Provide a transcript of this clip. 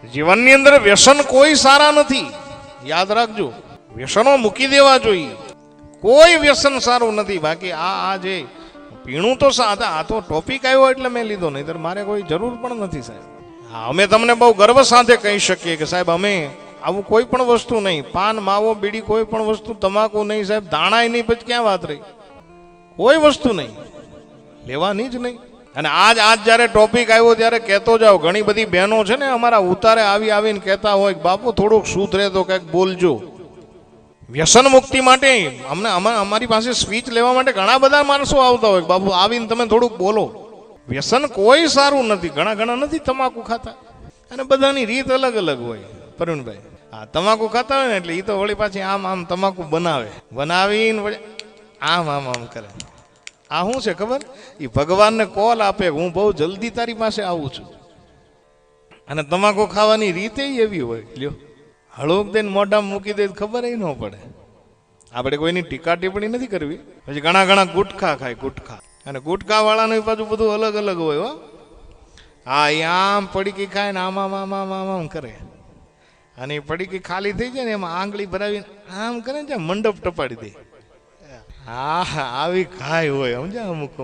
જીવનની અંદર વ્યસન કોઈ સારા નથી, યાદ રાખજો. વ્યસનો મૂકી દેવા જોઈએ. કોઈ વ્યસન સારું નથી. બાકી આ જે પીણું તો સાદા, આ તો ટોપિક આવ્યો એટલે મેં લીધો, નહીં મારે કોઈ જરૂર પણ નથી સાહેબ. હા, અમે તમને બહુ ગર્વ સાથે કહી શકીએ કે સાહેબ અમે આવું કોઈ પણ વસ્તુ નહીં, પાન માવો બીડી કોઈ પણ વસ્તુ, તમાકુ નહીં સાહેબ, દાણાય નહીં, પછી ક્યાં વાત રહી? કોઈ વસ્તુ નહીં, લેવાની જ નહીં. અને આજ જ્યારે ટોપિક આવ્યો ત્યારે કહેતો જાઓ. ઘણી બધી બહેનો છે ને અમારા ઉતારે આવીને કહેતા હોય કે બાપુ થોડુંક સુધરે તો કંઈક બોલજો. વ્યસન મુક્તિ માટે અમારી પાસે સ્પીચ લેવા માટે ઘણા બધા માણસો આવતા હોય, બાપુ આવીને તમે થોડુંક બોલો. વ્યસન કોઈ સારું નથી. ઘણા નથી તમાકુ ખાતા, અને બધાની રીત અલગ અલગ હોય. પ્રવીણભાઈ, હા, તમાકુ ખાતા હોય ને એટલે એ તો વળી પાછી આમ તમાકુ બનાવીને વળી આમ કરે. આ શું છે ખબર? એ ભગવાનને કોલ આપે, હું બહુ જલ્દી તારી પાસે આવું છું. અને તમાકુ ખાવાની રીતે એવી હોય, લ્યો હળુક દઈને મોઢામાં મૂકી દે ખબર ન પડે. આપણે કોઈની ટીકા ટિપ્પણી નથી કરવી. પછી ઘણા ગુટખા ખાય, ગુટખા. અને ગુટખા વાળાનું પાછું બધું અલગ અલગ હોય. હો, હા, એ આમ પડીકી ખાય ને આમ કરે. અને એ પડીકી ખાલી થઈ જાય ને એમાં આંગળી ભરાવીને આમ કરે ને મંડપ ટપાડી દે. હા, આવી ખાય હોય સમજ્યા અમુક